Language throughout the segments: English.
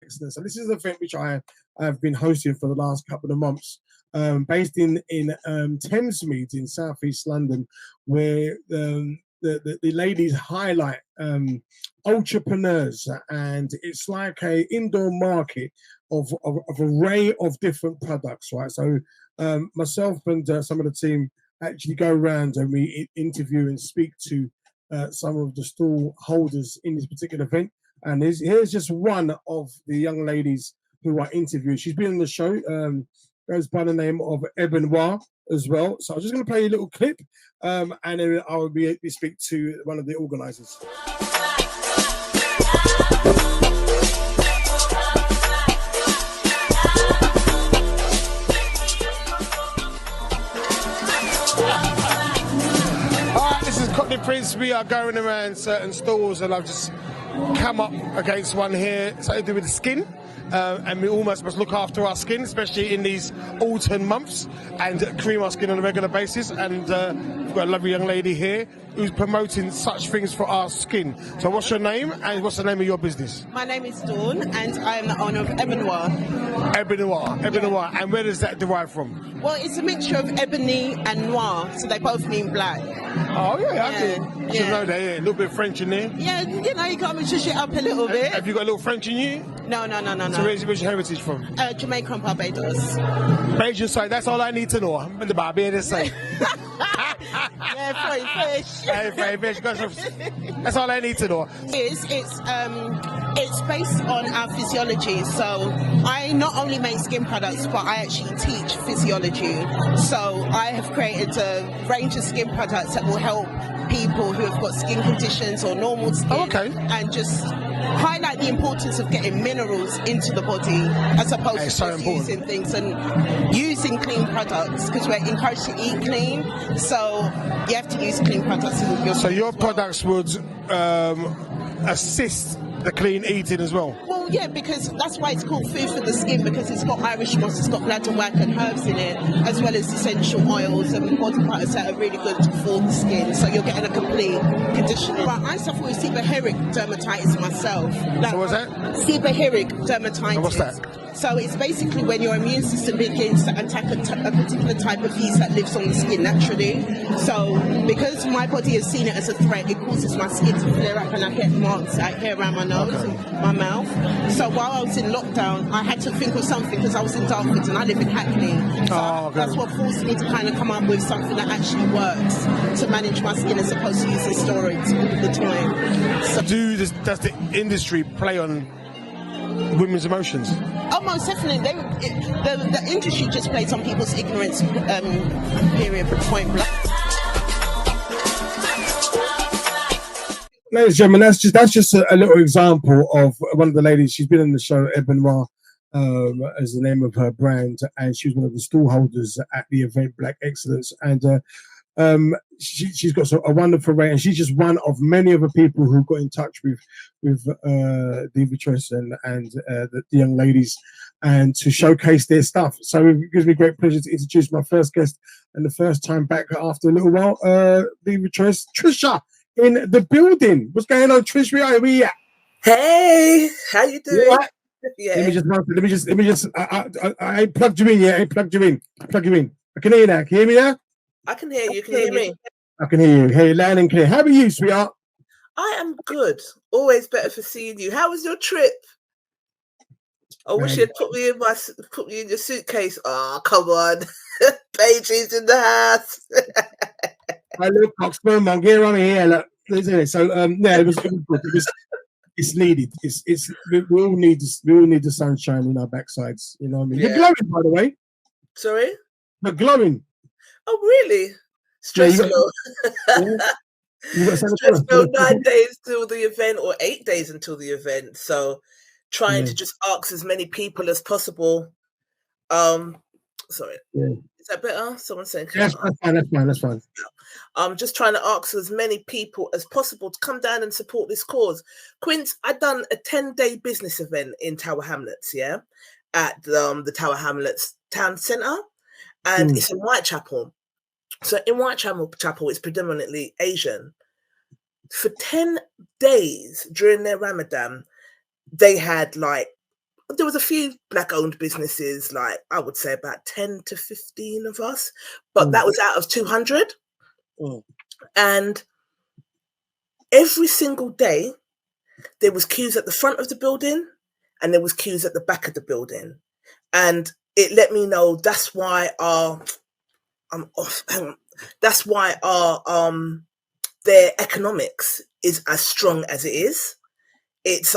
Excellence. And this is an event which I have been hosting for the last couple of months, based in Thamesmead in southeast London, where the ladies highlight entrepreneurs, and it's like a indoor market of array of different products, right? So myself and some of the team actually go around and we interview and speak to some of the stall holders in this particular event. And here's just one of the young ladies who I interviewed. She's been on the show, goes by the name of Ebenoir as well. So I'm just going to play a little clip, and then I will be speak to one of the organisers. Prince, we are going around certain stalls, and I've just come up against one here, something to do with the skin, and we almost must look after our skin, especially in these autumn months, and cream our skin on a regular basis. And we've got a lovely young lady here who's promoting such things for our skin. So what's your name, and what's the name of your business? My name is Dawn, and I am the owner of Ebenoir. Ebenoir. And where does that derive from? Well, it's a mixture of ebony and noir, so they both mean black. Oh, yeah, I did. You know that, yeah. A little bit of French in there. Yeah, you know, you got me to shit up a little bit. Have you got a little French in you? No. So where's your heritage from? Jamaica and Barbados. Belgian side, that's all I need to know. I'm in the Barbados side. Yeah, fish. That's all I need to know. It's based on our physiology. So I not only make skin products, but I actually teach physiology. So I have created a range of skin products that will help people who have got skin conditions or normal skin, and just highlight the importance of getting minerals into the body as opposed to just using things and using clean products, because we're encouraged to eat clean, so you have to use clean products in your So your products would assist the clean eating as well? Well, yeah, because that's why it's called food for the skin, because it's got Irish moss, it's got bladderwrack and herbs in it, as well as essential oils and body butters that are really good for the skin, so you're getting a complete conditioning. Right, I suffer with seborrheic dermatitis myself. So what's that? Seborrheic dermatitis. And what's that? So it's basically when your immune system begins to attack a particular type of yeast that lives on the skin naturally. So because my body has seen it as a threat, it causes my skin to flare up, and I get marks out here around my nose and my mouth. So while I was in lockdown, I had to think of something, because I was in Dartford and I live in Hackney. So that's what forced me to kind of come up with something that actually works to manage my skin as opposed to using steroids all the time. So does the industry play on women's emotions? Oh, most definitely. The industry just plays on people's ignorance, period, point blank. Ladies and gentlemen, that's just a little example of one of the ladies. She's been on the show, Ebenoir, as the name of her brand, and she was one of the stall holders at the event Black Excellence. And she's got a wonderful rate, and she's just one of many other people who got in touch with Tricia and the young ladies, and to showcase their stuff. So it gives me great pleasure to introduce my first guest, and the first time back after a little while, Tricia in the building. What's going on, Trish? Where are we at? Hey, how you doing? Right? Yeah. Let me just. I plugged you in. Yeah, I plugged you in. Plug you in. I can hear you now. Can you hear me now? I can hear you. Can you hear me? I can hear you. Hey, loud and clear. How are you, sweetheart? I am good. Always better for seeing you. How was your trip? I wish you'd put me in your suitcase. Oh, come on. Paige's in the house. My little cocksperm man, get on here. Look. So it was good. It's needed. We all need the sunshine in our backsides. You know what I mean? Yeah. You're glowing, by the way. Sorry? You're glowing. Oh, really? Stressful. Stressful 9 days till the event, or 8 days until the event. So trying to just ask as many people as possible. Sorry. Yeah. Is that better? Someone's saying. Yes, that's fine. Just trying to ask as many people as possible to come down and support this cause. Quincy, I've done a 10-day business event in Tower Hamlets, at the Tower Hamlets Town Centre, and it's in Whitechapel. So in Whitechapel, it's predominantly Asian. For 10 days during their Ramadan, they had like there was a few black-owned businesses, like I would say about 10 to 15 of us, but that was out of 200. And every single day, there was queues at the front of the building and there was queues at the back of the building. And it let me know that's why their economics is as strong as it is. It's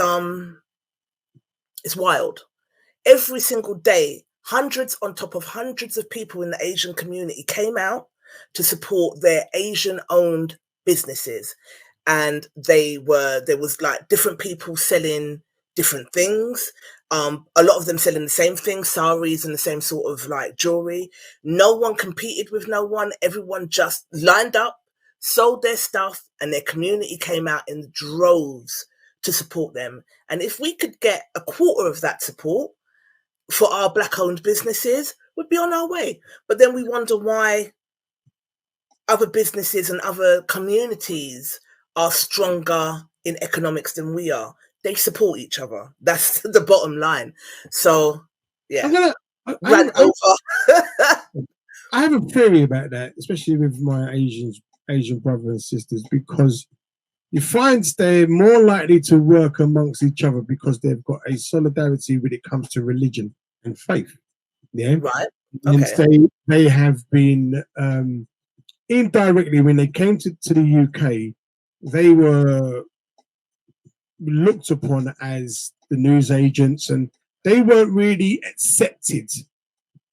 wild. Every single day, hundreds on top of hundreds of people in the Asian community came out to support their Asian-owned businesses. And there was like different people selling different things. A lot of them selling the same thing, saris and the same sort of like jewelry. No one competed with no one. Everyone just lined up, sold their stuff, and their community came out in droves to support them. And if we could get a quarter of that support for our black-owned businesses, we'd be on our way. But then we wonder why other businesses and other communities are stronger in economics than we are. They support each other. That's the bottom line. So, yeah. I have a theory about that, especially with my Asian brothers and sisters, because you find they're more likely to work amongst each other because they've got a solidarity when it comes to religion and faith. Yeah. Right. Okay. And they have been indirectly, when they came to the UK, they were looked upon as the news agents, and they weren't really accepted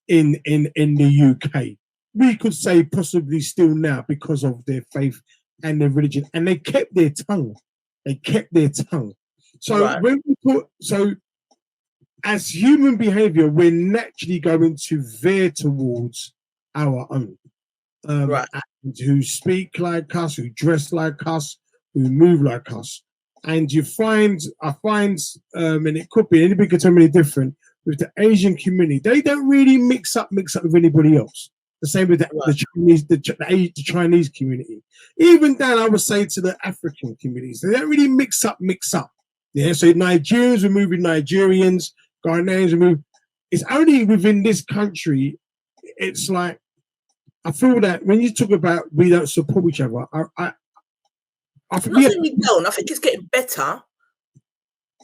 in the UK. We could say possibly still now because of their faith and their religion, and they kept their tongue. So right. when we as human behavior, we're naturally going to veer towards our own. Right. Who speak like us, who dress like us, who move like us. And I find, and it could be anybody could tell me different, with the Asian community, they don't really mix up with anybody else. The same with the Chinese community. Even then, I would say to the African communities, they don't really mix up. Yeah, so Nigerians will move with Nigerians, Ghanaians will move. It's only within this country, it's like, I feel that when you talk about we don't support each other, I think we don't. I think it's getting better,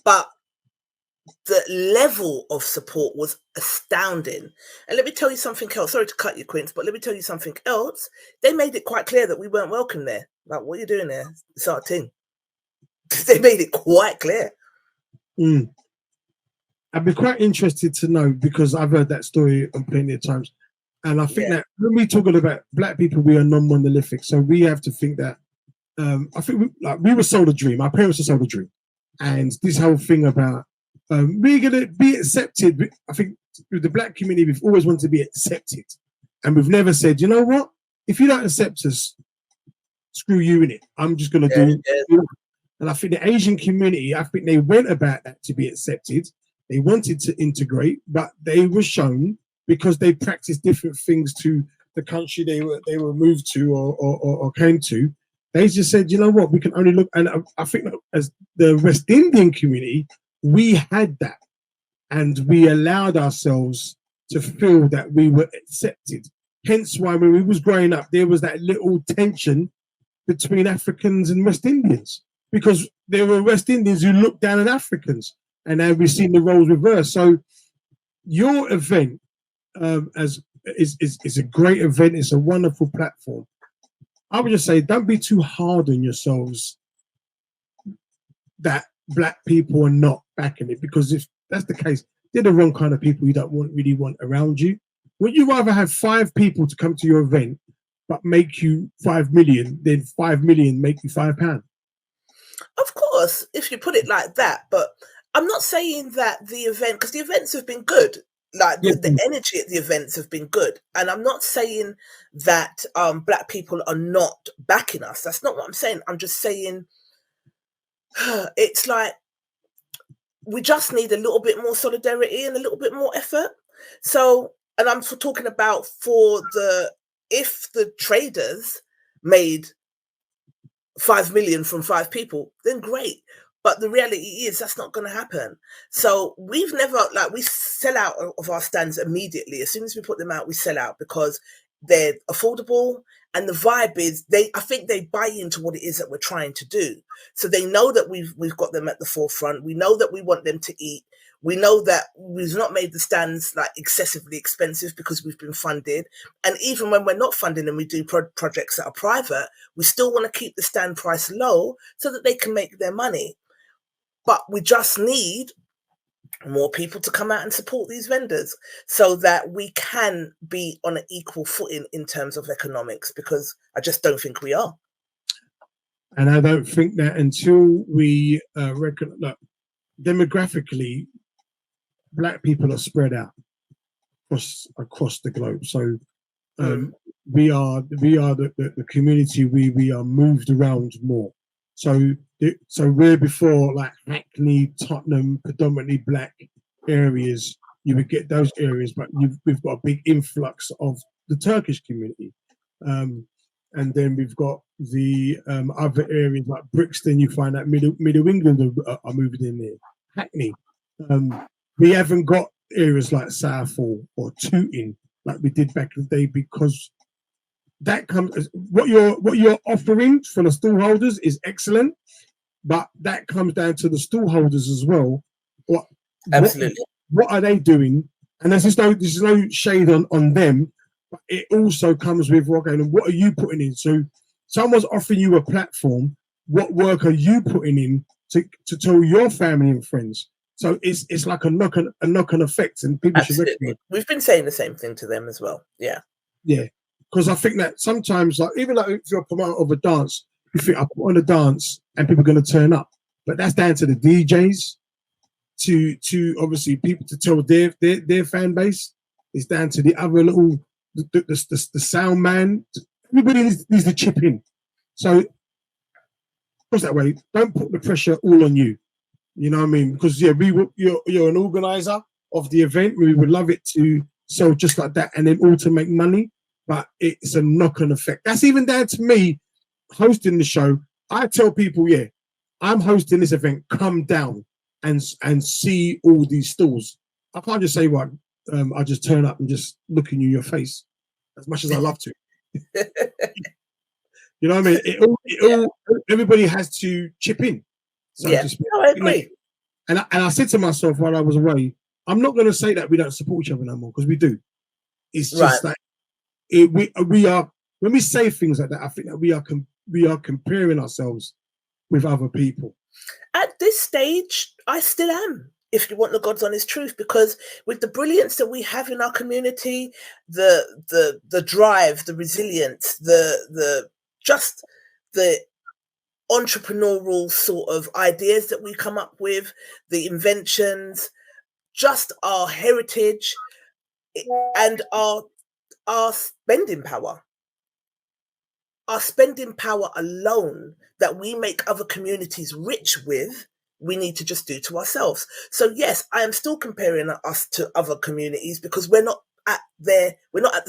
but the level of support was astounding. And let me tell you something else. Sorry to cut you, Quince, but let me tell you something else. They made it quite clear that we weren't welcome there. Like, what are you doing there? It's our thing. They made it quite clear. I'd be quite interested to know, because I've heard that story plenty of times. And I think that when we're talking about black people, we are non-monolithic. So we have to think that, I think we were sold a dream. Our parents were sold a dream. And this whole thing about we're going to be accepted. I think with the black community, we've always wanted to be accepted. And we've never said, you know what? If you don't accept us, screw you in it. I'm just going to do it. And I think the Asian community, I think they went about that to be accepted. They wanted to integrate, but they were shown, because they practiced different things to the country they were moved to or came to. They just said, you know what, we can only look. And I think as the West Indian community, we had that, and we allowed ourselves to feel that we were accepted. Hence why when we was growing up, there was that little tension between Africans and West Indians, because there were West Indians who looked down on Africans, and now we've seen the roles reversed. So your event is a great event. It's a wonderful platform. I would just say, don't be too hard on yourselves that black people are not backing it, because if that's the case, they're the wrong kind of people you don't really want around you. Would you rather have 5 people to come to your event but make you 5 million than 5 million make you £5? Of course, if you put it like that, but I'm not saying that the event, because the events have been good. Like the energy at the events have been good. And I'm not saying that black people are not backing us. That's not what I'm saying. I'm just saying it's like we just need a little bit more solidarity and a little bit more effort. So, and I'm talking about if the traders made 5 million from 5 people, then great. But the reality is that's not going to happen. So we've never, like, we sell out of our stands immediately. As soon as we put them out, we sell out because they're affordable. And the vibe is I think they buy into what it is that we're trying to do. So they know that we've got them at the forefront. We know that we want them to eat. We know that we've not made the stands like excessively expensive because we've been funded. And even when we're not funding and we do projects that are private, we still want to keep the stand price low so that they can make their money. But we just need more people to come out and support these vendors so that we can be on an equal footing in terms of economics, because I just don't think we are. And I don't think that until we reckon, look, demographically, Black people are spread out across the globe. So we are the community. We are moved around more. So where before, like Hackney, Tottenham, predominantly Black areas, you would get those areas, but we've got a big influx of the Turkish community, and then we've got the other areas like Brixton. You find that Middle England are moving in there. Hackney. We haven't got areas like Southall or Tooting like we did back in the day, because that comes what you're offering for the stall holders is excellent, but that comes down to the stall holders as well. Absolutely. What are they doing? And there's no shade on them, but it also comes with okay, what are you putting in? So someone's offering you a platform. What work are you putting in to tell your family and friends? So it's like a knock-on effect, and people should recognize. We've been saying the same thing to them as well. Yeah. Because I think that sometimes, like even like if you're a promoter of a dance, you think I put on a dance and people are going to turn up, but that's down to the DJs, to obviously people to tell their fan base. It's down to the other the sound man. Everybody needs to chip in. So, push that way. Don't put the pressure all on you. You know what I mean? Because you're an organizer of the event. We would love it to sell just like that and then all to make money. But it's a knock-on effect. That's even down to me hosting the show. I tell people, I'm hosting this event. Come down and see all these stalls. I can't just say what I just turn up and just look in your face as much as I love to. You know what I mean? Everybody has to chip in. So I agree. And I said to myself while I was away, I'm not going to say that we don't support each other no more, because we do. It's just like we are, when we say things like that, I think that we are comparing ourselves with other people. At this stage, I still am, if you want the God's honest truth, because with the brilliance that we have in our community, the drive, the resilience, the entrepreneurial sort of ideas that we come up with, the inventions, just our heritage and our spending power. Our spending power alone that we make other communities rich with, we need to just do to ourselves. So yes, I am still comparing us to other communities because we're not at the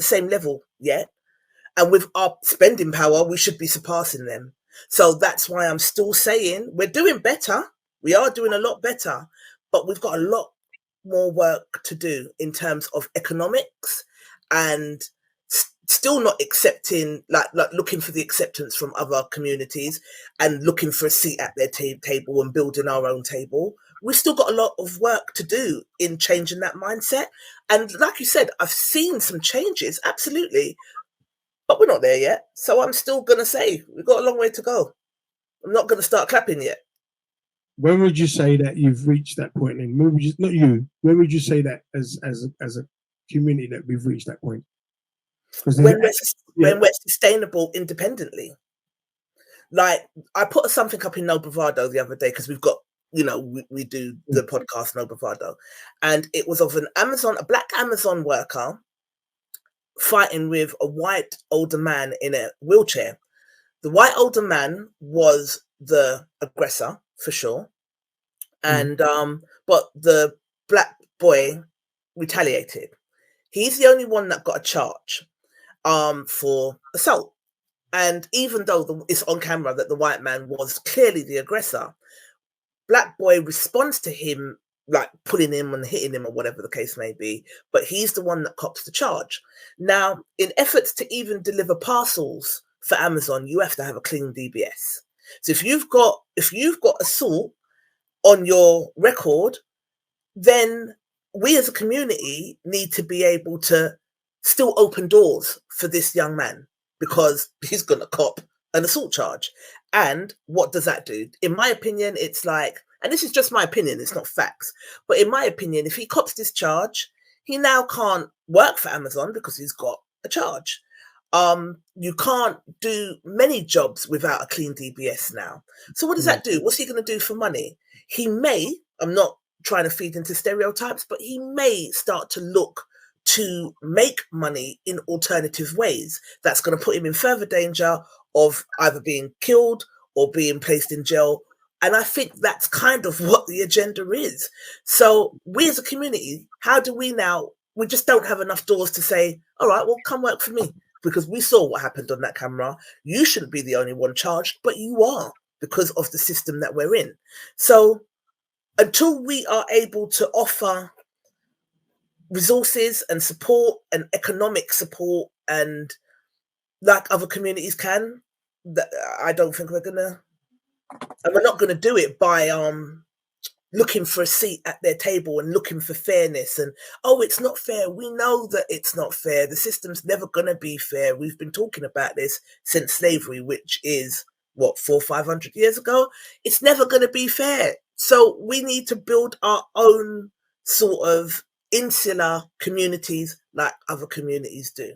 same level yet. And with our spending power, we should be surpassing them. So that's why I'm still saying we're doing better. We are doing a lot better, but we've got a lot more work to do in terms of economics and still not accepting, like looking for the acceptance from other communities and looking for a seat at their table and building our own table. We've still got a lot of work to do in changing that mindset. And like you said, I've seen some changes, absolutely. But we're not there yet. So I'm still going to say we've got a long way to go. I'm not going to start clapping yet. When would you say that you've reached that point? And when would you say that as a community that we've reached that point? When we're sustainable independently. Like I put something up in No Bravado the other day because we've got, we do the podcast No Bravado. And it was of a black Amazon worker fighting with a white older man in a wheelchair. The white older man was the aggressor for sure, and but the black boy retaliated. He's the only one that got a charge for assault, and even though it's on camera that the white man was clearly the aggressor, black boy responds to him, like pulling him and hitting him or whatever the case may be, but he's the one that cops the charge. Now, in efforts to even deliver parcels for Amazon, you have to have a clean DBS. So if you've got assault on your record, then we as a community need to be able to still open doors for this young man, because he's going to cop an assault charge. And what does that do? In my opinion, it's like, and this is just my opinion, it's not facts, but in my opinion, if he cops this charge, he now can't work for Amazon because he's got a charge. You can't do many jobs without a clean DBS now. So what does that do? What's he going to do for money? He may, I'm not trying to feed into stereotypes, but he may start to look to make money in alternative ways. That's going to put him in further danger of either being killed or being placed in jail. And I think that's kind of what the agenda is. So we as a community, how do we now, we just don't have enough doors to say, all right, well, come work for me, because we saw what happened on that camera. You shouldn't be the only one charged, but you are, because of the system that we're in. So until we are able to offer resources and support and economic support, and like other communities can, I don't think we're gonna, and we're not gonna do it by looking for a seat at their table and looking for fairness and, oh, it's not fair. We know that it's not fair. The system's never gonna be fair. We've been talking about this since slavery, which is what, 400-500 years ago. It's never gonna be fair. So we need to build our own sort of insular communities like other communities do.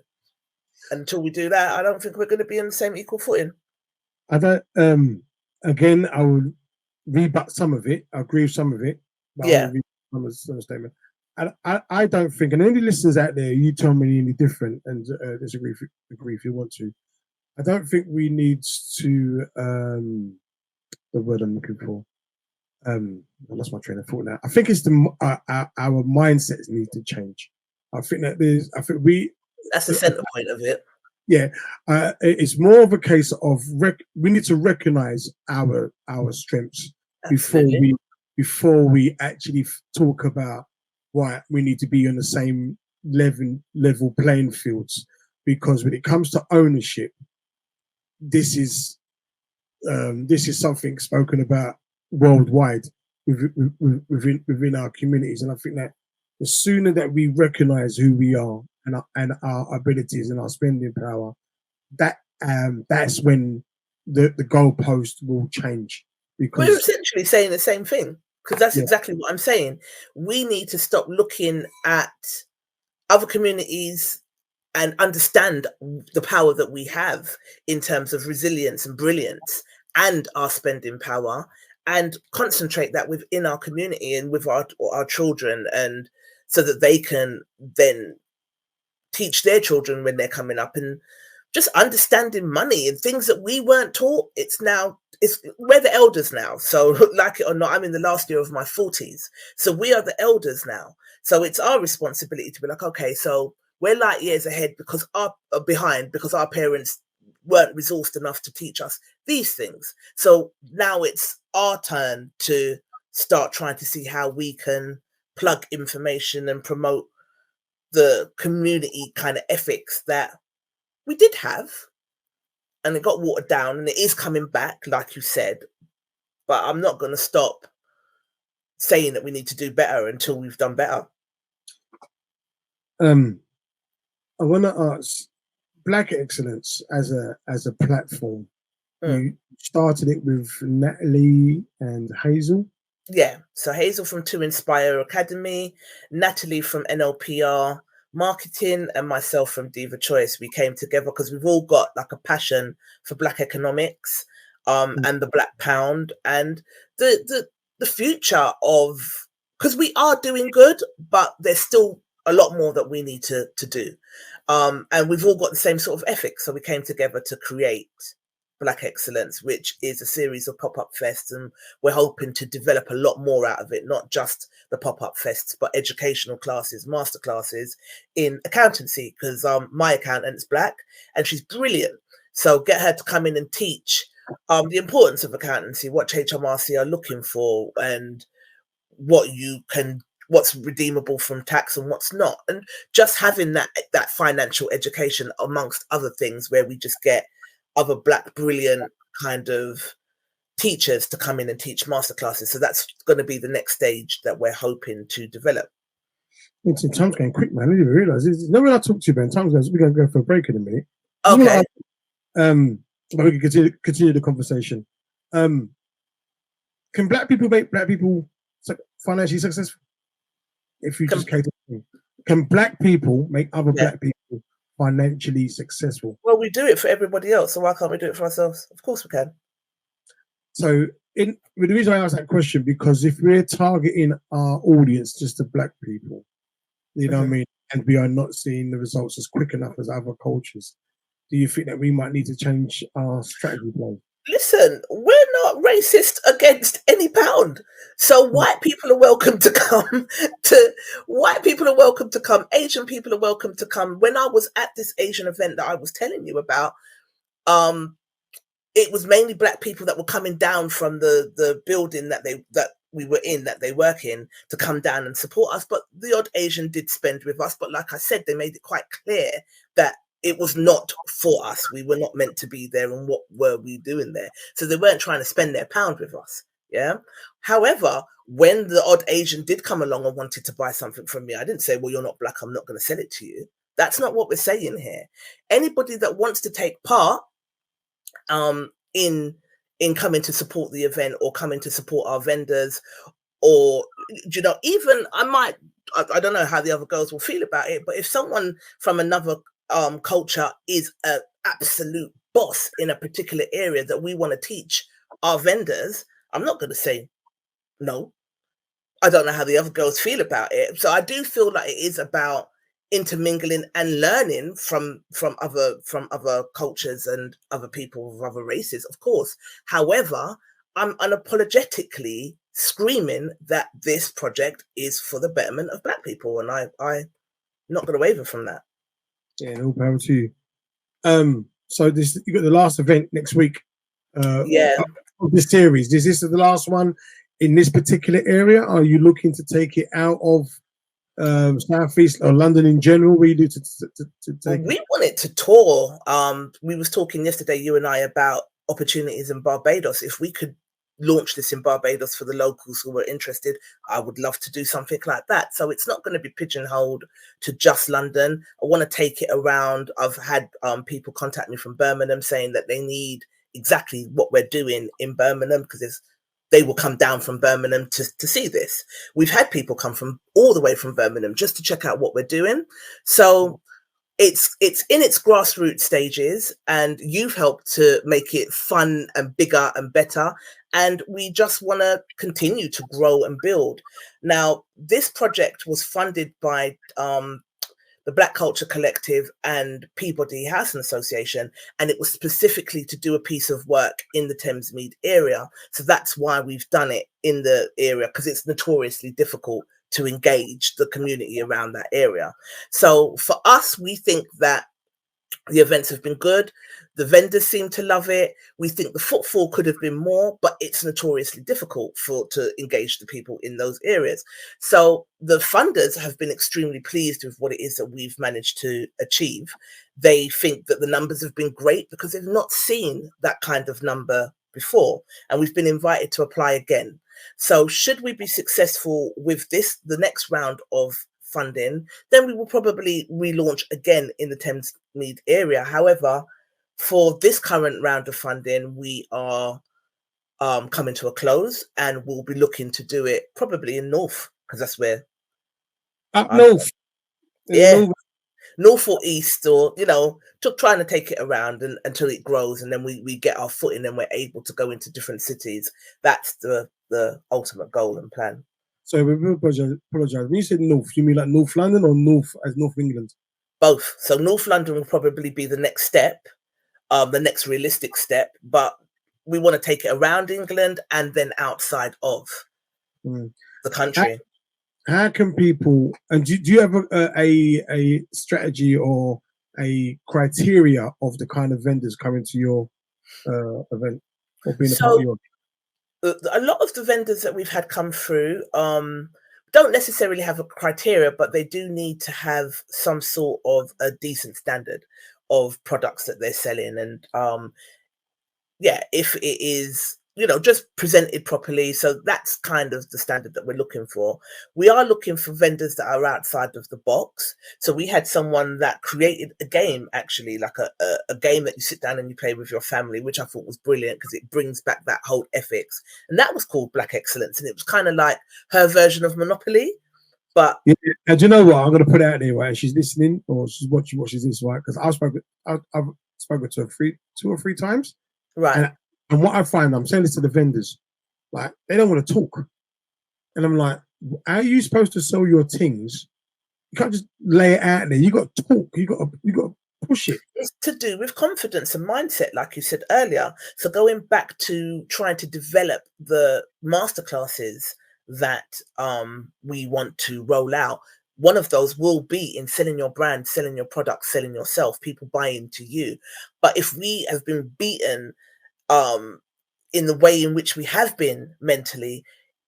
Until we do that, I don't think we're going to be on the same equal footing. I don't. Again, I would rebut some of it. I agree with some of it. But Yeah. I will some statement. I don't think, and any listeners out there, you tell me any different and disagree if you want to. I don't think we need to. The word I'm looking for. I lost my train of thought now. I think it's our mindsets need to change. I think that that's the center point of it. Yeah, it's more of a case of we need to recognize our strengths before we actually talk about why we need to be on the same level playing fields. Because when it comes to ownership, this is something spoken about worldwide within our communities, and I think that the sooner that we recognize who we are and our abilities and our spending power, that's when the goalpost will change. Because we're essentially saying the same thing, because that's exactly what I'm saying. We need to stop looking at other communities and understand the power that we have in terms of resilience and brilliance and our spending power, and concentrate that within our community and with our children, and so that they can then teach their children when they're coming up, and just understanding money and things that we weren't taught. We're the elders now. So like it or not, I'm in the last year of my 40s. So we are the elders now. So it's our responsibility to be like, okay, so we're light years ahead because our parents weren't resourced enough to teach us these things. So now it's our turn to start trying to see how we can plug information and promote the community kind of ethics that we did have, and it got watered down, and it is coming back, like you said. But I'm not going to stop saying that we need to do better until we've done better. I want to ask, Black Excellence as a platform. You started it with Natalie and Hazel. Yeah, so Hazel from To Inspire Academy, Natalie from NLPR Marketing, and myself from Diva Choice. We came together because we've all got like a passion for Black economics, and the Black pound, and the future of, because we are doing good, but there's still a lot more that we need to do. And we've all got the same sort of ethics. So we came together to create Black Excellence, which is a series of pop-up fests, and we're hoping to develop a lot more out of it, not just the pop-up fests, but educational classes, master classes in accountancy, because my accountant's Black and she's brilliant. So get her to come in and teach the importance of accountancy, what HMRC are looking for, and what's redeemable from tax and what's not, and just having that financial education amongst other things, where we just get other black brilliant kind of teachers to come in and teach masterclasses. So that's going to be the next stage that we're hoping to develop. Time's going quick, man. I didn't even realise. No, when I talk to you, Ben, time's going. We're going to go for a break in a minute. Okay. But we can continue the conversation. Can black people make black people financially successful? If you just cater to them. Can black people make other black people financially successful? Well, we do it for everybody else, so why can't we do it for ourselves? Of course we can. So, the reason I ask that question, because if we're targeting our audience just to black people, you know what I mean, and we are not seeing the results as quick enough as other cultures, do you think that we might need to change our strategy plan? Listen, we're not racist against any pound. So white people are welcome to come. White people are welcome to come. Asian people are welcome to come. When I was at this Asian event that I was telling you about, it was mainly black people that were coming down from the building that we were in, that they work in, to come down and support us. But the odd Asian did spend with us. But like I said, they made it quite clear that it was not for us. We were not meant to be there, and what were we doing there? So they weren't trying to spend their pound with us. Yeah. However, when the odd Asian did come along and wanted to buy something from me, I didn't say, well, you're not black, I'm not going to sell it to you. That's not what we're saying here. Anybody that wants to take part in coming to support the event, or coming to support our vendors, or, you know, even I don't know how the other girls will feel about it, but if someone from another culture is an absolute boss in a particular area that we want to teach our vendors, I'm not going to say no. I don't know how the other girls feel about it. So I do feel like it is about intermingling and learning from other cultures and other people of other races, of course. However, I'm unapologetically screaming that this project is for the betterment of black people, and I'm not going to waver from that. Yeah, no power to you. So you got the last event next week. Of this series. Is this the last one in this particular area? Are you looking to take it out of Southeast or London in general? We do to take. We wanted to tour. We was talking yesterday, you and I, about opportunities in Barbados. If we could launch this in Barbados for the locals who were interested, I would love to do something like that. So it's not going to be pigeonholed to just London. I want to take it around. I've had people contact me from Birmingham saying that they need exactly what we're doing in Birmingham, because they will come down from Birmingham to see this. We've had people come from all the way from Birmingham just to check out what we're doing. So it's in its grassroots stages, and you've helped to make it fun and bigger and better. And we just want to continue to grow and build. Now, this project was funded by the Black Culture Collective and Peabody Housing Association, and it was specifically to do a piece of work in the Thamesmead area. So that's why we've done it in the area, because it's notoriously difficult to engage the community around that area. So for us, we think that the events have been good. The vendors seem to love it. We think the footfall could have been more, but it's notoriously difficult to engage the people in those areas. So the funders have been extremely pleased with what it is that we've managed to achieve. They think that the numbers have been great because they've not seen that kind of number before, and we've been invited to apply again. So should we be successful with this, the next round of funding, then we will probably relaunch again in the Thamesmead area. However, for this current round of funding, we are coming to a close, and we'll be looking to do it probably in North, because that's where North. North or East, or trying to take it around until it grows, and then we get our footing and we're able to go into different cities. That's the ultimate goal and plan. So we apologize. When you said North, you mean like North London or North as North England? Both. So North London will probably be the next step, the next realistic step, but we want to take it around England and then outside of the country. How can people, and do you have a strategy or a criteria of the kind of vendors coming to your event? or being a part of So your? a lot of the vendors that we've had come through don't necessarily have a criteria, but they do need to have some sort of a decent standard of products that they're selling. And yeah, if it is, just presented properly. So that's kind of the standard that we're looking for. We are looking for vendors that are outside of the box. So we had someone that created a game, actually, like a game that you sit down and you play with your family, which I thought was brilliant because it brings back that whole ethics. And that was called Black Excellence. And it was kind of like her version of Monopoly. But yeah, and do you know what? I'm going to put it out there, right? She's listening or she's watching this, right? Because I've spoken to her two or three times. right. And what I find, I'm saying this to the vendors, like they don't want to talk. And I'm like, how are you supposed to sell your things? You can't just lay it out there. You got to talk. You got to push it. It's to do with confidence and mindset, like you said earlier. So going back to trying to develop the masterclasses that we want to roll out, one of those will be in selling your brand, selling your product, selling yourself, people buy into you. But if we have been beaten in the way in which we have been mentally,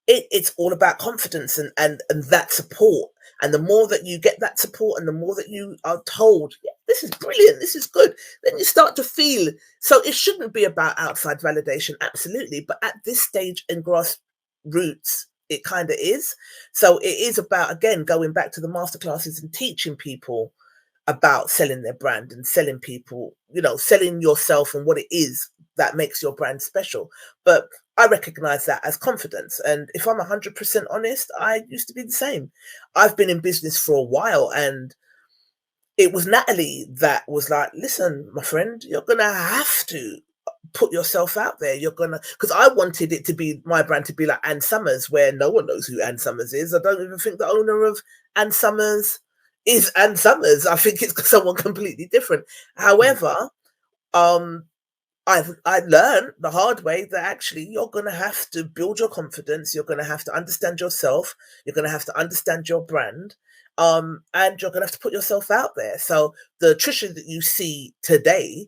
it's all about confidence and that support. And the more that you get that support and the more that you are told, yeah, this is brilliant, this is good, then you start to feel. So it shouldn't be about outside validation, absolutely. But at this stage in grassroots, it kind of is. So it is about, again, going back to the masterclasses and teaching people about selling their brand and selling people, selling yourself and what it is that makes your brand special. But I recognize that as confidence. And if I'm 100% honest, I used to be the same. I've been in business for a while, and it was Natalie that was like, listen, my friend, you're going to have to put yourself out there. You're going to, because I wanted it to be, my brand to be like Ann Summers, where no one knows who Ann Summers is. I don't even think the owner of Ann Summers is Ann Summers. I think it's someone completely different. However, I learned the hard way that actually you're going to have to build your confidence. You're going to have to understand yourself. You're going to have to understand your brand. And you're going to have to put yourself out there. So the Tricia that you see today,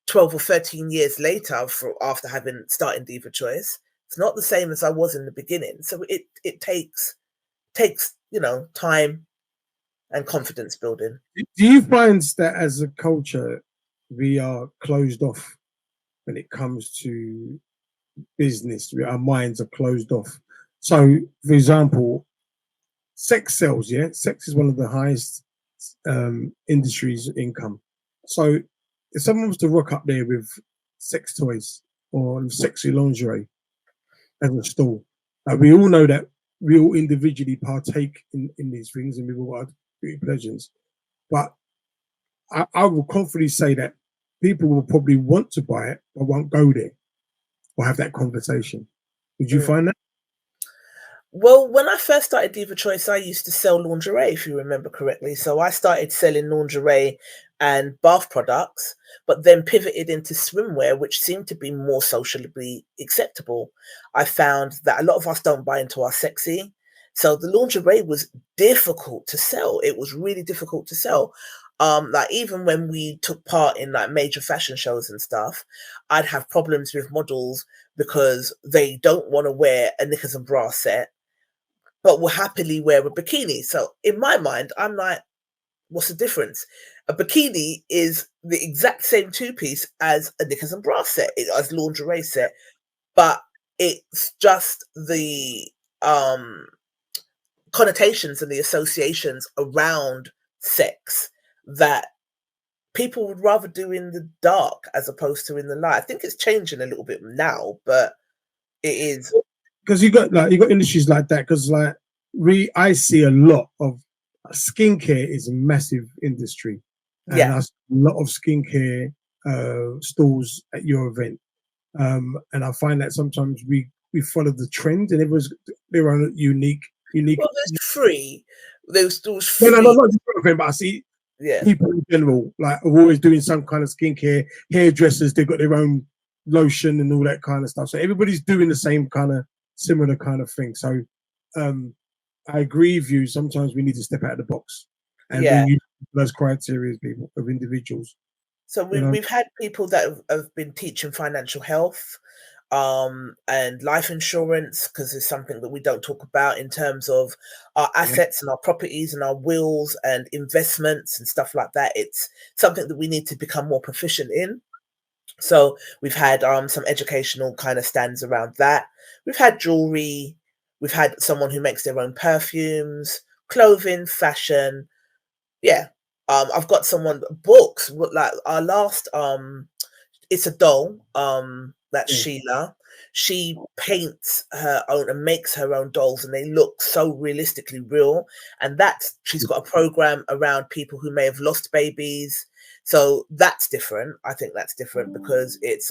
12 or 13 years later, after having started Diva Choice, it's not the same as I was in the beginning. So it takes time and confidence building. Do you find that as a culture, we are closed off when it comes to business? Our minds are closed off. So, for example, sex sells, yeah? Sex is one of the highest industries income. So, if someone was to rock up there with sex toys or sexy lingerie as a stall, we all know that we all individually partake in these things and we all have beauty pleasures. But I will confidently say that people will probably want to buy it but won't go there or have that conversation. Would you find that? Well, when I first started Diva Choice, I used to sell lingerie, if you remember correctly. So I started selling lingerie and bath products, but then pivoted into swimwear, which seemed to be more socially acceptable. I found that a lot of us don't buy into our sexy. So the lingerie was difficult to sell. It was really difficult to sell. Like even when we took part in like major fashion shows and stuff, I'd have problems with models because they don't want to wear a knickers and bra set, but will happily wear a bikini. So in my mind, I'm like, what's the difference? A bikini is the exact same two-piece as a knickers and bra set, as lingerie set, but it's just the connotations and the associations around sex that people would rather do in the dark as opposed to in the light. I think it's changing a little bit now, but it is. Because you got industries like that. Because I see a lot of skincare is a massive industry, and I see a lot of skincare stalls at your event, and I find that sometimes we follow the trend, and everyone's their own unique. Well, there's free. Those stores free. No, not just your event, but I see people in general are always doing some kind of skincare. Hairdressers, they've got their own lotion and all that kind of stuff. So everybody's doing the same kind of similar kind of thing. So I agree with you. Sometimes we need to step out of the box and then use those criteria of individuals. So we've had people that have been teaching financial health. and life insurance, because it's something that we don't talk about in terms of our assets and our properties and our wills and investments and stuff like that. It's something that we need to become more proficient in. So we've had some educational kind of stands around that. We've had jewelry. We've had someone who makes their own perfumes, clothing, fashion. Yeah. I've got someone, books, like our last it's a doll. That's Sheila. She paints her own and makes her own dolls, and they look so realistically real. And she's got a program around people who may have lost babies. So that's different. I think that's different because it's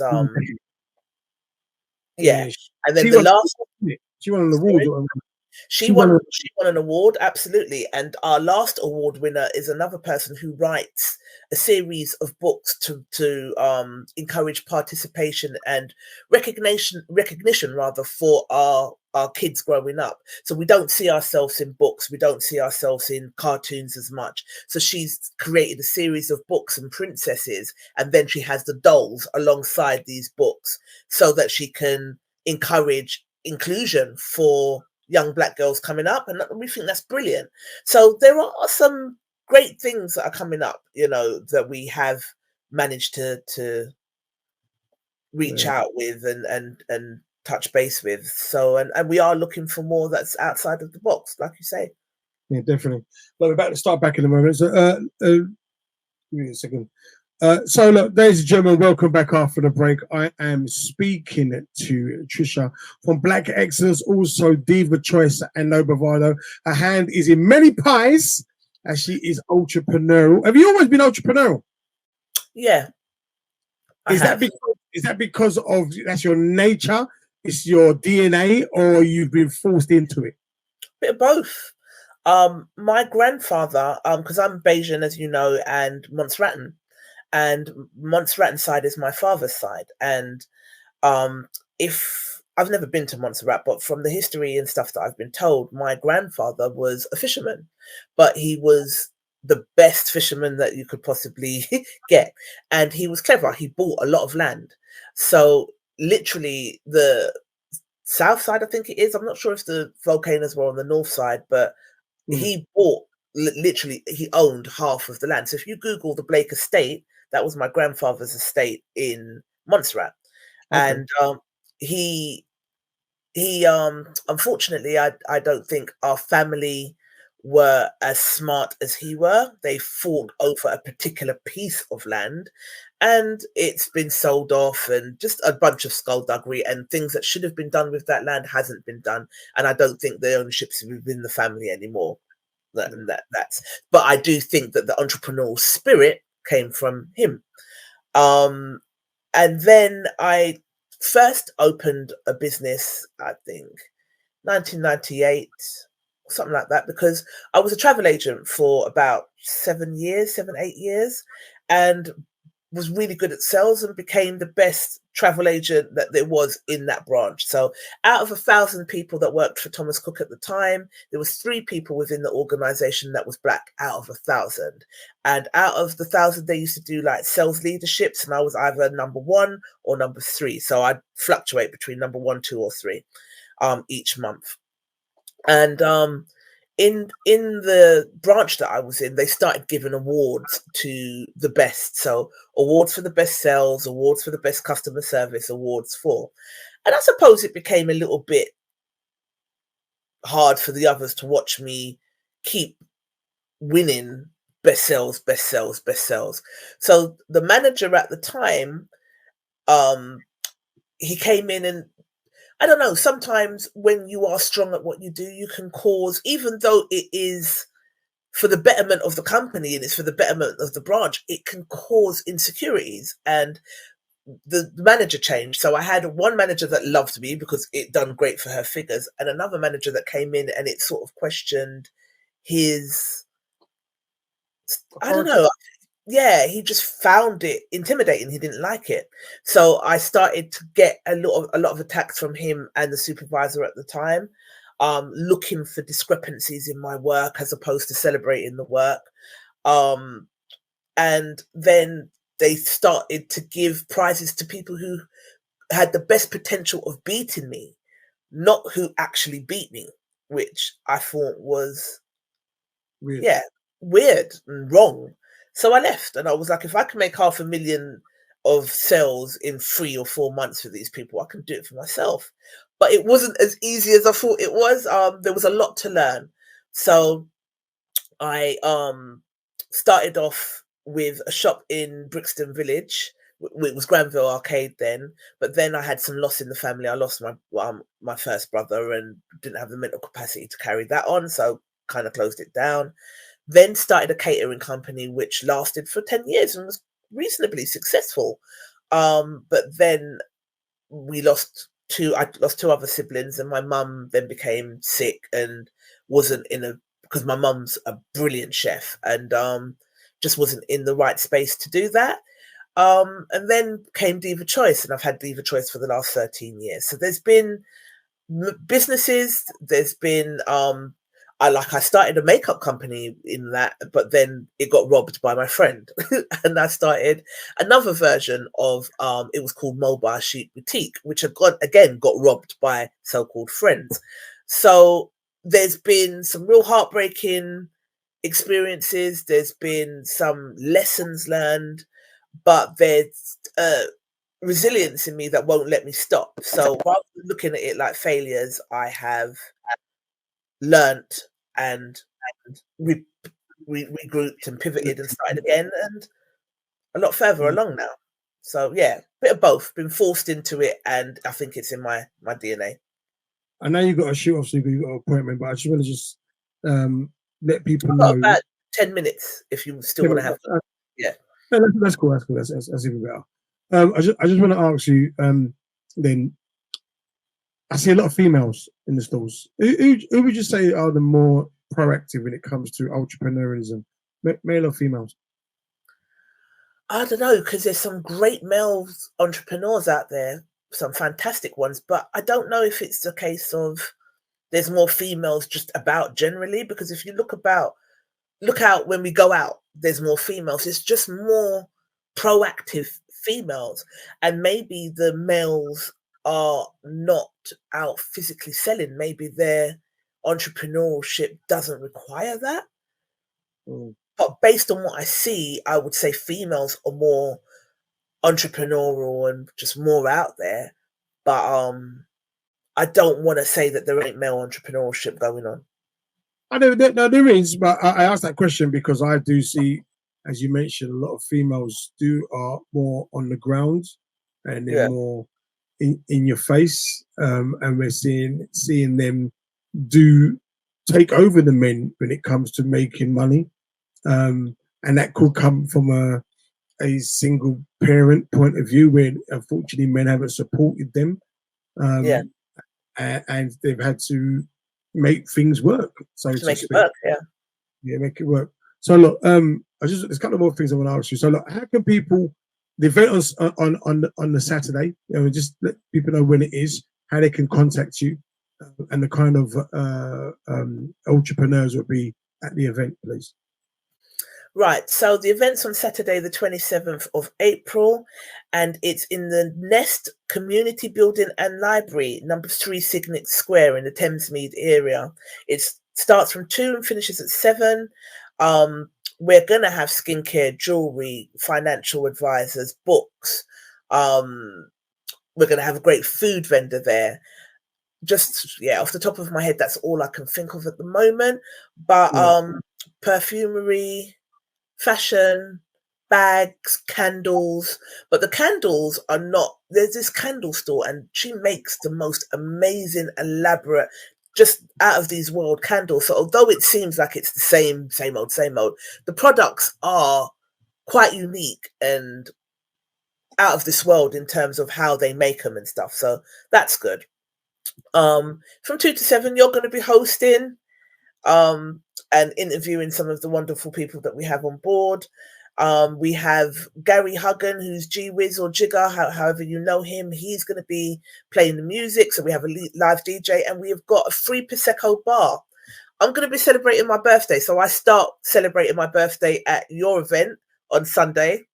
yeah. And then the last, she won an award. She won an award, absolutely. And our last award winner is another person who writes a series of books to encourage participation and recognition rather for our kids growing up. So we don't see ourselves in books, we don't see ourselves in cartoons as much. So she's created a series of books and princesses, and then she has the dolls alongside these books so that she can encourage inclusion for young Black girls coming up, and we think that's brilliant. So there are some great things that are coming up, that we have managed to reach out with and touch base with. So and we are looking for more that's outside of the box, like you say. Yeah, definitely. Well, we're about to start back in a moment. So give me a second. So look, ladies and gentlemen, welcome back after the break. I am speaking to Tricia from Black Excellence, also Diva Choice and No Bravado. Her hand is in many pies as she is entrepreneurial. Have you always been entrepreneurial? Yeah. Is that because of that's your nature, it's your DNA, or you've been forced into it? Bit of both. My grandfather, because I'm Bayesian, as you know, and Montserratan. And Montserratan side is my father's side. And if I've never been to Montserrat, but from the history and stuff that I've been told, my grandfather was a fisherman, but he was the best fisherman that you could possibly get. And he was clever. He bought a lot of land. So literally the south side, I think it is. I'm not sure if the volcanoes were on the north side, but he bought, literally, he owned half of the land. So if you Google the Blake estate, that was my grandfather's estate in Montserrat. Okay. And he unfortunately, I don't think our family were as smart as he were. They fought over a particular piece of land, and it's been sold off, and just a bunch of skullduggery, and things that should have been done with that land hasn't been done. And I don't think the ownership's within the family anymore. But I do think that the entrepreneurial spirit came from him. And then I first opened a business, I think 1998, something like that, because I was a travel agent for about 7, 8 years, and was really good at sales and became the best travel agent that there was in that branch. So out of 1,000 people that worked for Thomas Cook at the time, there was 3 people within the organization that was Black out of 1,000. And out of the 1,000, they used to do like sales leaderships, and I was either number 1 or number 3. So I'd fluctuate between number 1, 2, or 3 each month. And in the branch that I was in, they started giving awards to the best. So awards for the best sales, awards for the best customer service, awards for. And I suppose it became a little bit hard for the others to watch me keep winning best sales, best sales, best sales. So the manager at the time, he came in, and I don't know, sometimes when you are strong at what you do, you can cause, even though it is for the betterment of the company and it's for the betterment of the branch, it can cause insecurities. And the manager changed. So I had one manager that loved me because it done great for her figures, and another manager that came in and it sort of questioned his, I don't know. Yeah, he just found it intimidating. He didn't like it. So I started to get a lot of attacks from him and the supervisor at the time, looking for discrepancies in my work as opposed to celebrating the work. And then they started to give prizes to people who had the best potential of beating me, not who actually beat me, which I thought was Weird. weird and wrong. So I left, and I was like, if I can make 500,000 of sales in 3 or 4 months for these people, I can do it for myself. But it wasn't as easy as I thought it was. There was a lot to learn. So I started off with a shop in Brixton Village. It was Granville Arcade then, but then I had some loss in the family. I lost my first brother and didn't have the mental capacity to carry that on, so kind of closed it down. Then started a catering company which lasted for 10 years and was reasonably successful. But then I lost 2 other siblings, and my mum then became sick and wasn't because my mum's a brilliant chef, and just wasn't in the right space to do that. And then came Diva Choice, and I've had Diva Choice for the last 13 years. So there's been businesses, there's been I started a makeup company in that, but then it got robbed by my friend. And I started another version of it was called Mobile Chic Boutique, which got robbed by so-called friends. So there's been some real heartbreaking experiences, there's been some lessons learned, but there's resilience in me that won't let me stop. So rather than looking at it like failures, I have learnt and regrouped and pivoted and started again, and a lot further along now. So yeah, bit of both. Been forced into it, and I think it's in my DNA. I know you've got to shoot off, so you've got an appointment, but I just want to let people know. About 10 minutes if you still want to have. Yeah. No, that's cool. That's cool. That's even better. I just want to ask you. Then I see a lot of females in the stores. Who would you say are the more proactive when it comes to entrepreneurialism, male or females? I don't know, because there's some great male entrepreneurs out there, some fantastic ones, but I don't know if it's a case of there's more females just about generally, because if you look out when we go out, there's more females. It's just more proactive females, and maybe the males are not out physically selling. Maybe their entrepreneurship doesn't require that. But based on what I see, I would say females are more entrepreneurial and just more out there. But I don't want to say that there ain't male entrepreneurship going on. I know there is, but I asked that question because I do see, as you mentioned, a lot of females are more on the ground, and they're more in your face, and we're seeing them take over the men when it comes to making money, and that could come from a single parent point of view, where unfortunately men haven't supported them, and they've had to make things work. So to make speak. It work, make it work. So look, there's a couple more things I want to ask you. So look, how can people, the event on the Saturday, just let people know when it is, how they can contact you, and the kind of entrepreneurs will be at the event, please. Right, so the event's on Saturday, the 27th of April, and it's in the Nest Community Building and Library, number 3 Signet Square in the Thamesmead area. It starts from 2 and finishes at 7. We're going to have skincare, jewelry, financial advisors, books. We're going to have a great food vendor there. Just, off the top of my head, that's all I can think of at the moment. But perfumery, fashion, bags, candles, but the candles are not, there's this candle store and she makes the most amazing, elaborate, just out of these world candles. So although it seems like it's the same old, the products are quite unique and out of this world in terms of how they make them and stuff. So that's good. From 2 to 7, you're going to be hosting and interviewing some of the wonderful people that we have on board. We have Gary Huggan, who's G-Wiz or Jigger, however you know him. He's going to be playing the music. So we have a live DJ, and we have got a free Prosecco bar. I'm going to be celebrating my birthday. So I start celebrating my birthday at your event on Sunday.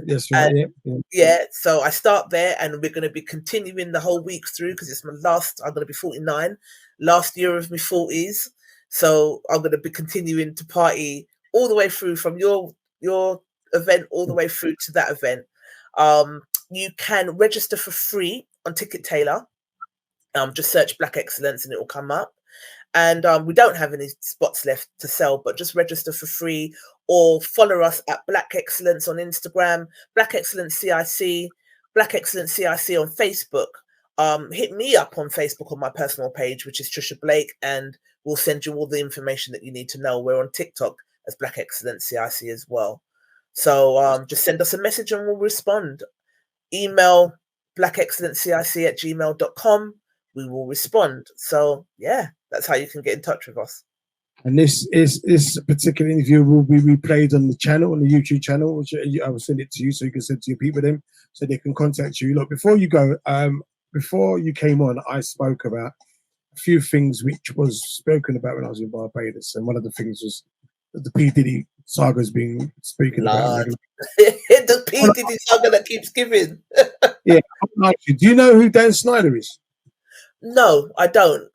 That's right. Yeah. Yeah, so I start there, and we're going to be continuing the whole week through because it's my last. I'm going to be 49, last year of my 40s. So I'm going to be continuing to party all the way through from your event all the way through to that event. You can register for free on Ticket Tailor. Just search Black Excellence and it will come up. And we don't have any spots left to sell, but just register for free or follow us at Black Excellence on Instagram, Black Excellence CIC, Black Excellence CIC on Facebook. Hit me up on Facebook on my personal page, which is Tricia Blake, and we'll send you all the information that you need to know. We're on TikTok as Black Excellence CIC as well. So just send us a message and we'll respond. Email blackexcellencecic@gmail.com. We will respond. So yeah, that's how you can get in touch with us. And this particular interview will be replayed on the channel, on the YouTube channel, which I will send it to you so you can send it to your people them so they can contact you. Look, before you go, before you came on, I spoke about a few things which was spoken about when I was in Barbados, and one of the things was that the P. Diddy saga's being spoken about. The P. Diddy saga that keeps giving. Yeah, do you know who Dan Snyder is? No, I don't.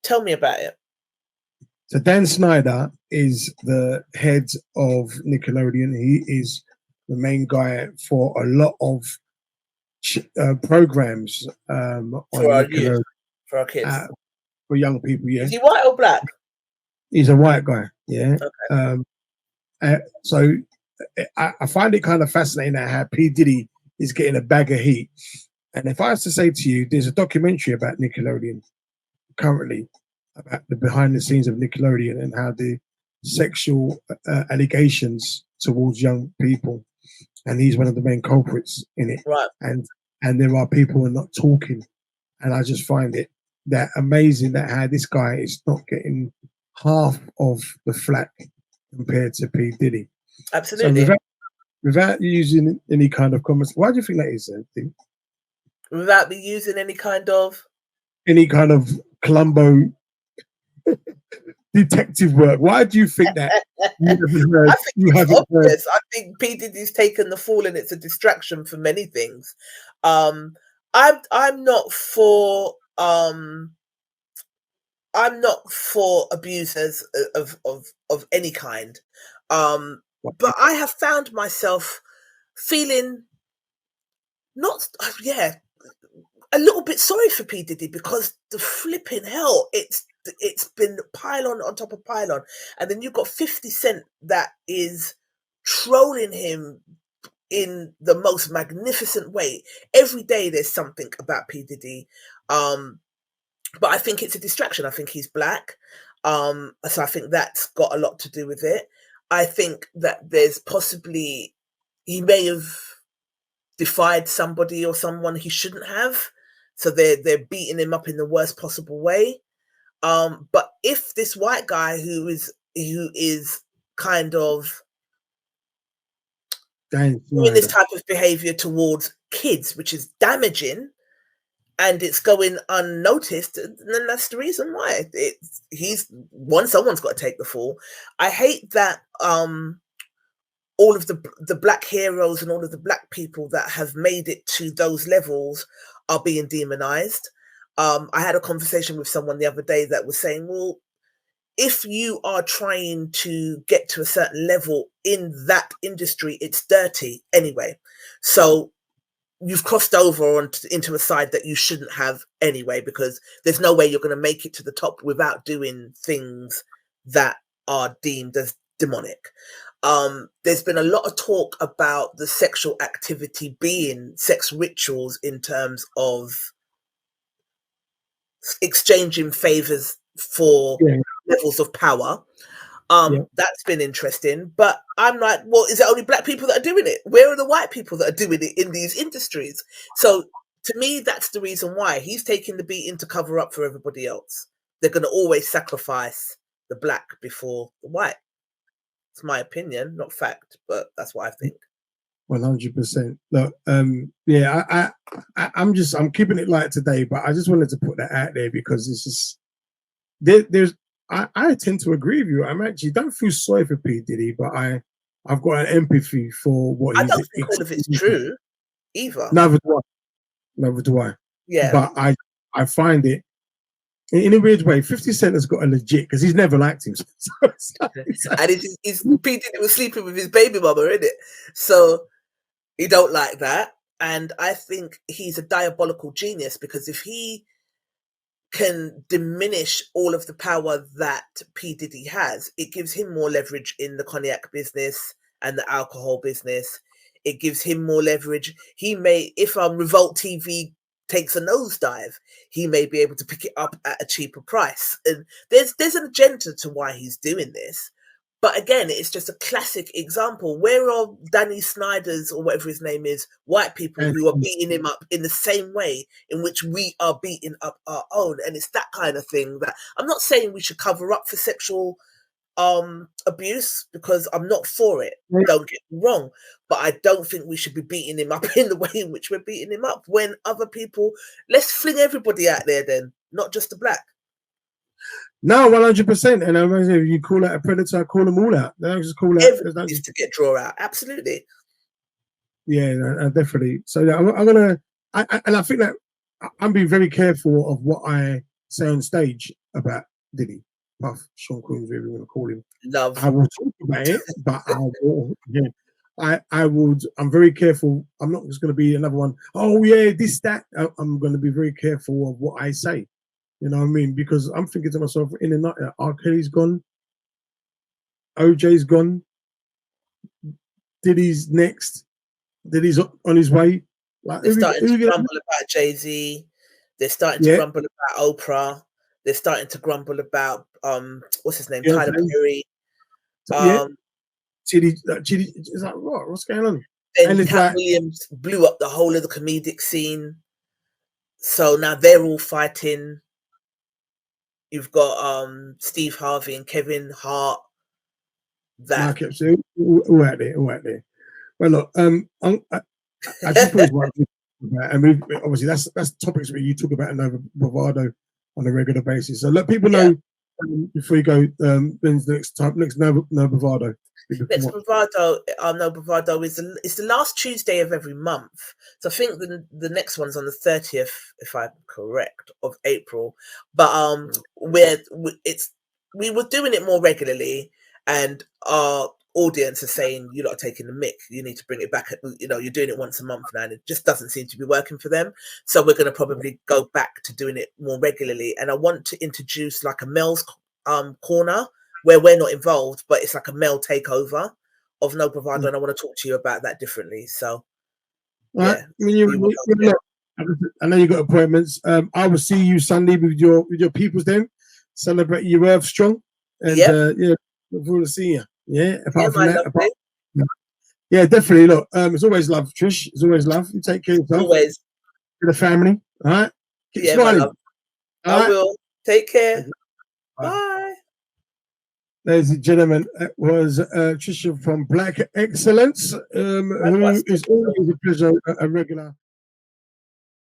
Tell me about it. So Dan Snyder is the head of Nickelodeon. He is the main guy for a lot of programs on Nickelodeon for our kids, for young people. Yeah, is he white or black? He's a white guy. Yeah. Okay. So I find it kind of fascinating how P. Diddy is getting a bag of heat. And if I was to say to you, there's a documentary about Nickelodeon currently, about the behind the scenes of Nickelodeon and how the sexual allegations towards young people, and he's one of the main culprits in it. Right. And there are people who are not talking, and I just find it that amazing that how this guy is not getting half of the flack compared to P. Diddy. Absolutely. So without using any kind of comments, why do you think that is? Without me using any kind of Columbo detective work. Why do you think that? I think P. Diddy's taken the fall, and it's a distraction for many things. I'm not for abusers of any kind. But I have found myself feeling a little bit sorry for P. Diddy, because the flipping hell, it's been pylon on top of pylon. And then you've got 50 Cent that is trolling him in the most magnificent way. Every day there's something about P. Diddy. But I think it's a distraction. I think he's black. So I think that's got a lot to do with it. I think that there's possibly, he may have defied somebody or someone he shouldn't have. So they're beating him up in the worst possible way. But if this white guy who is kind of doing this type of behavior towards kids, which is damaging, and it's going unnoticed, then that's the reason why someone's got to take the fall. I hate that all of the black heroes and all of the black people that have made it to those levels are being demonized. I had a conversation with someone the other day that was saying, well, if you are trying to get to a certain level in that industry, it's dirty anyway. So you've crossed over into a side that you shouldn't have anyway, because there's no way you're going to make it to the top without doing things that are deemed as demonic. There's been a lot of talk about the sexual activity being sex rituals in terms of exchanging favors for levels of power. That's been interesting, but I'm like, well, is it only black people that are doing it? Where are the white people that are doing it in these industries? So to me, that's the reason why he's taking the beating to cover up for everybody else. They're going to always sacrifice the black before the white. It's my opinion, not fact, but that's what I think. 100%. Look, I'm keeping it light today, but I just wanted to put that out there because it's just I tend to agree with you. I'm actually don't feel sorry for P. Diddy, but I've got an empathy for what I he's. don't think all of it's true either. Neither do I. Neither do I. Yeah. But I find it in a weird way. 50 Cent has got a legit because he's never liked him. And he's P. Diddy was sleeping with his baby mama, isn't it? So he don't like that. And I think he's a diabolical genius, because if he can diminish all of the power that P. Diddy has, it gives him more leverage in the cognac business and the alcohol business. It gives him more leverage. He may, if Revolt TV takes a nosedive, he may be able to pick it up at a cheaper price. And there's an agenda to why he's doing this. But again, it's just a classic example. Where are Danny Snyder's, or whatever his name is, white people who are beating him up in the same way in which we are beating up our own? And it's that kind of thing that I'm not saying we should cover up for sexual abuse, because I'm not for it. Don't get me wrong. But I don't think we should be beating him up in the way in which we're beating him up, when other people, let's fling everybody out there then, not just the black. No, 100%. And if you call out a predator, call them all out. They just call out. Everybody needs to get drawn out. Absolutely. Yeah, definitely. So I'm gonna, and I think that I'm being very careful of what I say on stage about Diddy, Puff, Sean Combs, whatever you want to call him. Love. I will talk about it, but I will. Yeah, I would. I'm very careful. I'm not just going to be another one. Oh yeah, this that. I'm going to be very careful of what I say. You know what I mean? Because I'm thinking to myself, in and out, R. Kelly's gone, OJ's gone, Diddy's next, Diddy's on his way. Like, they're starting to grumble about Jay-Z. They're starting to grumble about Oprah. They're starting to grumble about what's his name, Tyler Perry. Chidi, is like, what's going on? Then Cat Williams blew up the whole of the comedic scene. So now they're all fighting. You've got Steve Harvey and Kevin Hart. That all out there. Well, look, I just put one thing about, and obviously that's topics where you talk about no bravado on a regular basis. So let people know before you go. When's the next no bravado? Next bravado, no bravado is the last Tuesday of every month. So I think the next one's on the 30th, if I'm correct, of April. But we were doing it more regularly, and our audience is saying, you're not taking the mick. You need to bring it back. You're doing it once a month now, and it just doesn't seem to be working for them. So we're going to probably go back to doing it more regularly. And I want to introduce like a Mel's corner, where we're not involved, but it's like a male takeover of No Bravado, and I want to talk to you about that differently. So, I know you got appointments. I will see you Sunday with your peoples. Then celebrate your Earth strong, and look forward to seeing you. Yeah, apart from that, definitely. Look, it's always love, Trish. It's always love. You take care of yourself. Always. To the family. All right. Keep smiling. I will. Take care. Bye. Ladies and gentlemen, it was Tricia from Black Excellence, who is always a pleasure, a regular